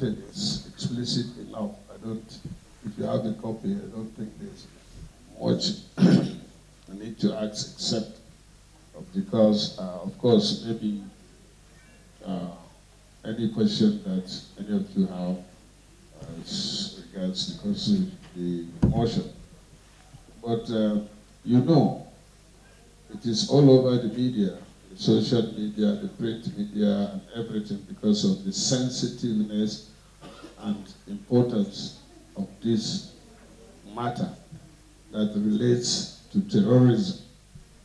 written is explicit enough. If you have a copy, I don't think there's much I need to ask except because, of course, maybe any question that any of you have as regards the motion. But you know, it is all over the media, the social media, the print media, and everything because of the sensitiveness and importance of this matter that relates to terrorism,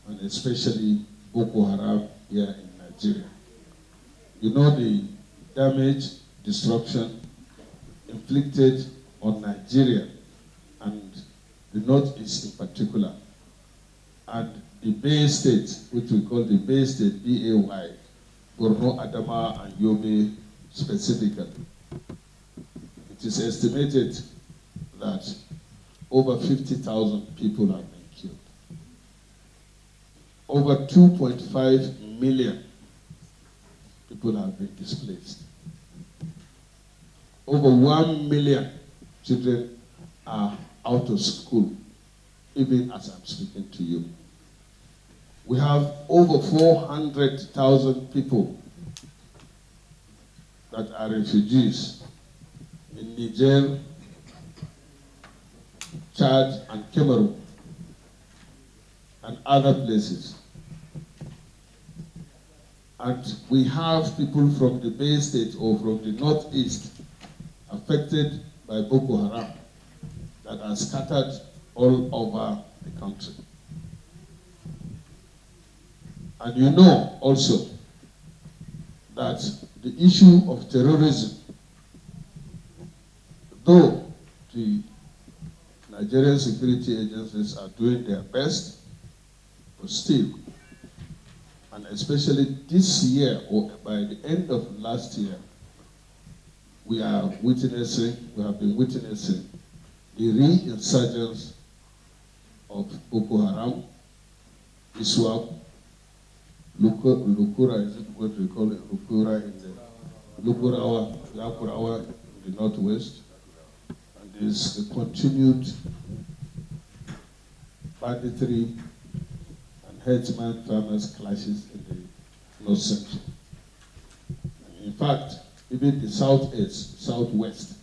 and especially Boko Haram here in Nigeria. You know the damage, destruction inflicted on Nigeria and the Northeast in particular, and the Bay State, which we call the Bay State, B-A-Y, Borno, Adamawa, and Yobe specifically. It is estimated that over 50,000 people have been killed. Over 2.5 million people have been displaced. Over 1 million children are out of school, even as I'm speaking to you. We have over 400,000 people that are refugees in Niger, Chad, and Cameroon, and other places. And we have people from the Bay State or from the Northeast affected by Boko Haram that are scattered all over the country. And you know also that the issue of terrorism, though the Nigerian security agencies are doing their best, but still, and especially this year or by the end of last year, we have been witnessing the re-insurgence of Boko Haram, ISWAP, Lukura, is it what we call it? Lukura in the Yakurawa in the northwest. And there's a continued banditry and herdsman farmers clashes in the north central. And in fact, even the southwest,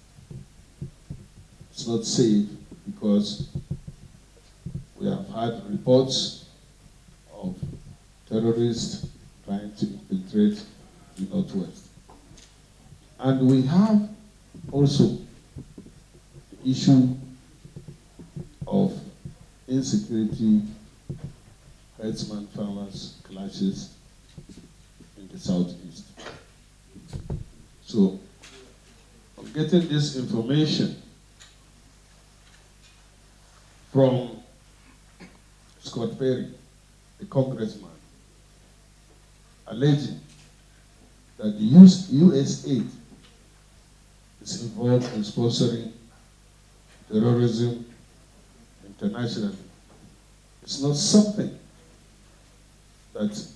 it's not safe because we have had reports of terrorists trying to infiltrate the northwest. And we have also the issue of insecurity, herdsman farmers clashes in the southeast. So, I'm getting this information from Scott Perry, the congressman, alleging that the US aid is involved in sponsoring terrorism internationally. It's not something that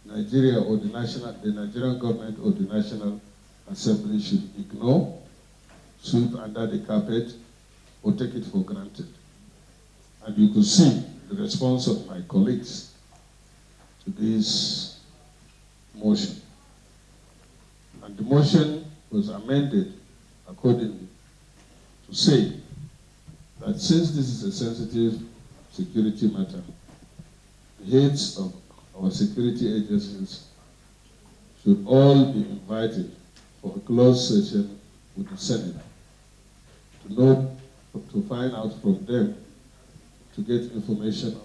Nigeria or the Nigerian government or the National Assembly should ignore, sweep under the carpet, or take it for granted. And you could see the response of my colleagues to this motion. And the motion was amended accordingly to say that since this is a sensitive security matter, the heads of our security agencies should all be invited for a closed session with the Senate to find out from them, to get information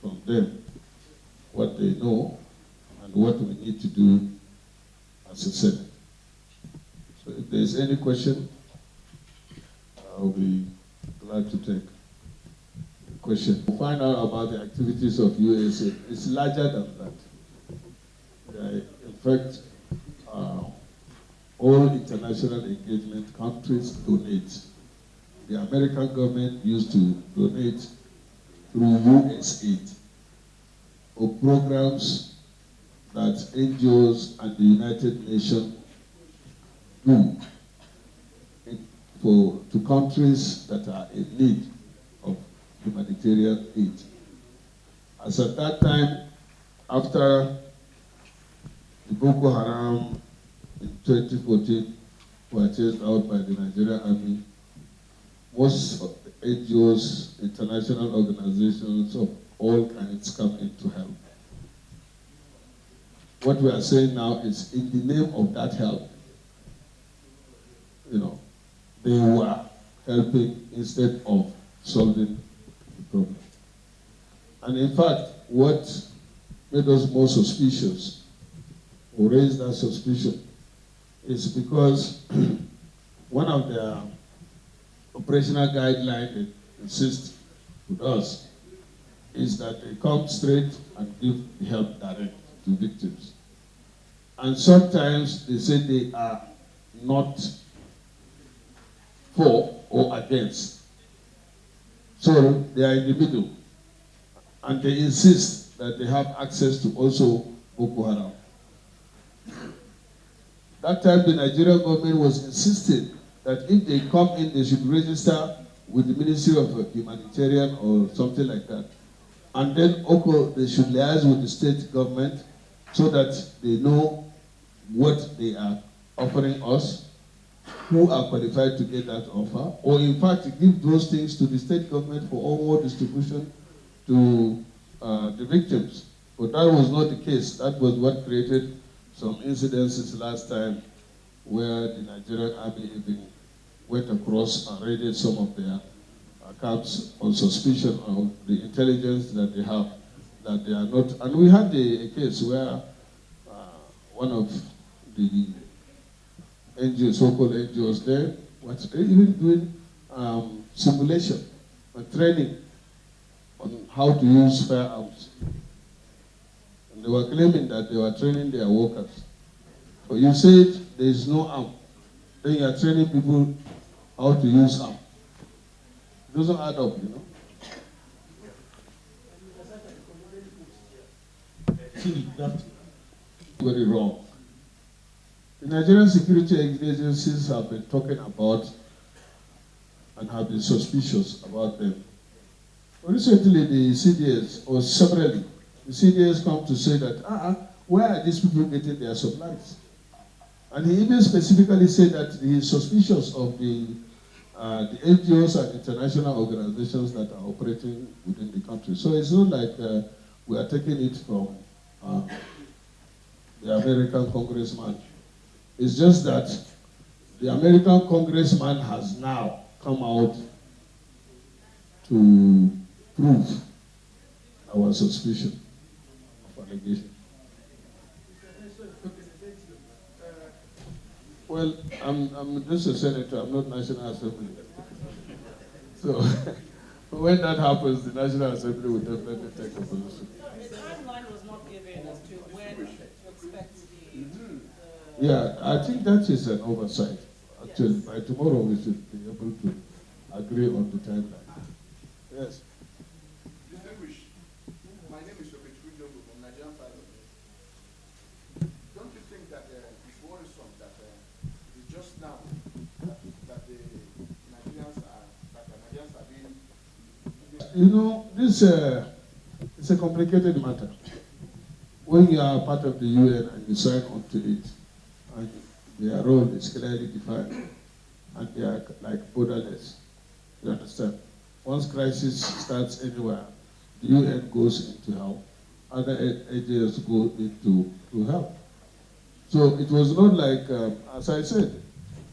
from them, what they know and what we need to do as a Senate. So if there's any question, I'll be glad to take the question. To find out about the activities of USA, it's larger than that. In fact, all international engagement countries donate. The American government used to donate through USAID or programs that NGOs and the United Nations do to countries that are in need of humanitarian aid. As at that time, after the Boko Haram in 2014 were chased out by the Nigerian army, most of the NGOs, international organizations of all kinds come in to help. What we are saying now is, in the name of that help, they were helping instead of solving the problem. And in fact, what made us more suspicious, or raised that suspicion, is because one of their operational guidelines they insist with us is that they come straight and give the help direct to victims. And sometimes they say they are not for or against. So they are in the middle. And they insist that they have access to also Boko Haram. That time the Nigerian government was insisting that if they come in, they should register with the Ministry of Humanitarian or something like that. And then they should liaise with the state government so that they know what they are offering us, who are qualified to get that offer, or in fact give those things to the state government for onward distribution to the victims. But that was not the case. That was what created some incidences last time where the Nigerian army even went across and raided some of their camps on suspicion of the intelligence that they have, that they are not. And we had a case where one of the NGOs, so-called NGOs there, was even doing simulation and training on how to use firearms. And they were claiming that they were training their workers. But you said there is no arm. Then you are training people how to use arm. It doesn't add up, That's very wrong. The Nigerian security agencies have been talking about and have been suspicious about them. Recently, the CDS, or severally, the CDS come to say that, where are these people getting their supplies? And he even specifically said that he is suspicious of the NGOs and international organizations that are operating within the country. So it's not like we are taking it from the American congressman. It's just that the American congressman has now come out to prove our suspicion of allegation. Well, I'm just a senator, I'm not National Assembly. So when that happens, the National Assembly will definitely take a position. The timeline was not given as to when to expect the... Yeah, I think that is an oversight. Actually, by tomorrow we should be able to agree on the timeline. Yes. Distinguished, my name is Yobe from Nigerian Pilot. Don't you think that it's worrisome that it's just now that the Nigerians are being... This it's a complicated matter. When you are part of the UN and you sign on to it, and their role is clearly defined, and they are like borderless, you understand? Once crisis starts anywhere, the UN goes into help, other agencies go into help. So it was not like, as I said,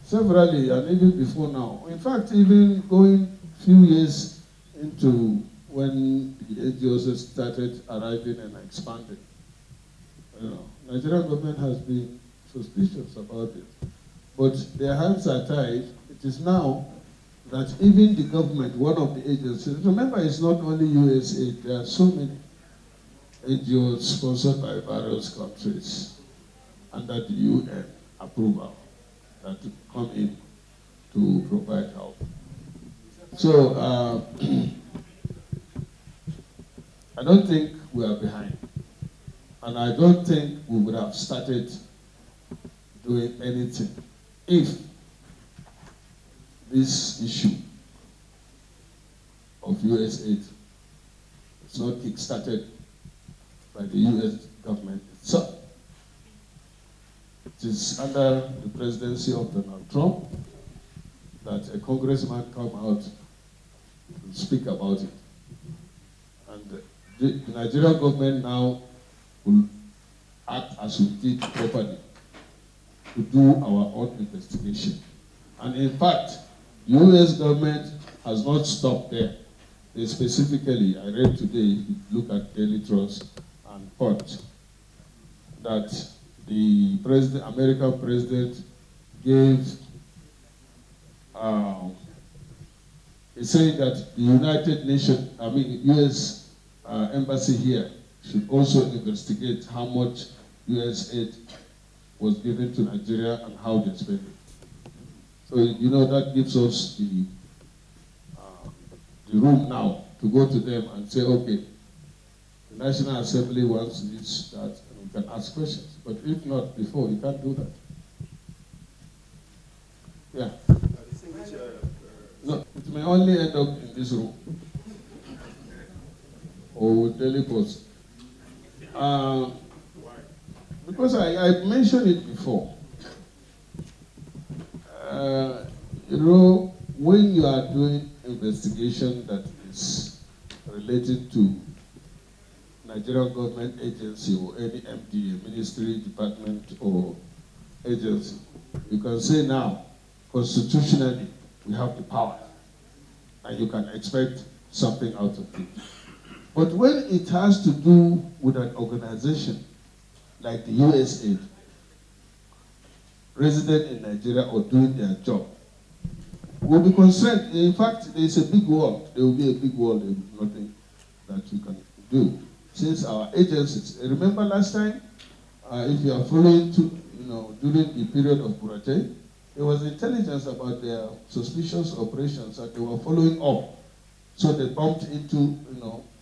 severally, and even before now. In fact, even going few years into when the NGOs started arriving and expanding, Nigerian government has been suspicious about it. But their hands are tied. It is now that even the government, one of the agencies, remember it's not only USAID, there are so many NGOs sponsored by various countries under the UN approval that come in to provide help. So I don't think we are behind. And I don't think we would have started doing anything if this issue of US aid is not kick-started by the US government itself. It is under the presidency of Donald Trump that a congressman come out and speak about it. And the Nigerian government now will act as we did properly to do our own investigation. And in fact, the US government has not stopped there. They specifically, I read today, if you look at Daily Trust and Punch, that the American president gave, he said that the United Nations, US embassy here should also investigate how much US aid was given to Nigeria and how they spent it. So, you know, that gives us the room now to go to them and say, okay, the National Assembly wants this, that, and we can ask questions. But if not before, you can't do that. Yeah. No, it may only end up in this room or with Daily Post. Because I mentioned it before. You know, when you are doing investigation that is related to Nigerian government agency or any MDA, ministry, department, or agency, you can say now, constitutionally, we have the power, and you can expect something out of it. But when it has to do with an organization like the USAID, resident in Nigeria or doing their job, will be concerned. In fact, there is a big wall. There will be a big wall. There will be nothing that you can do. Since our agencies, remember last time, if you are following, during the period of Burate, there was intelligence about their suspicious operations that they were following up. So they bumped into,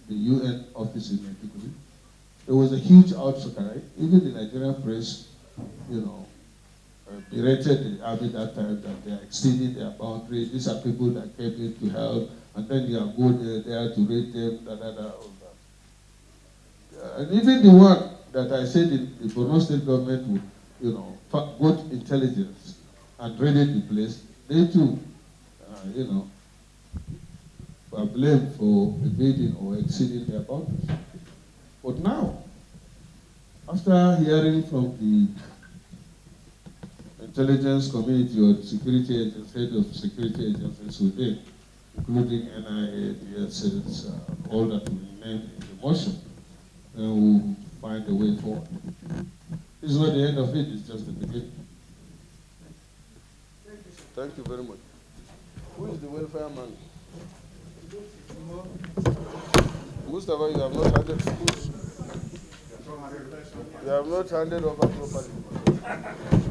the UN office in Maiduguri. There was a huge outcry. Even the Nigerian press, berated the army that time that they are exceeding their boundary. These are people that came in to help, and then you are going there to raid them, all that. And even the one that I said the Borno state government would, got intelligence and raided the place, they too, were blamed for evading or exceeding their boundaries. But now, after hearing from the intelligence community or security agencies, head of security agencies within, including NIA, DSS, all that will remain in the motion, then we'll find a way forward. This is not the end of it, it's just the beginning. Thank you very much. Who is the welfare man? Mustafa, you have not handed schools. You have not handed over property.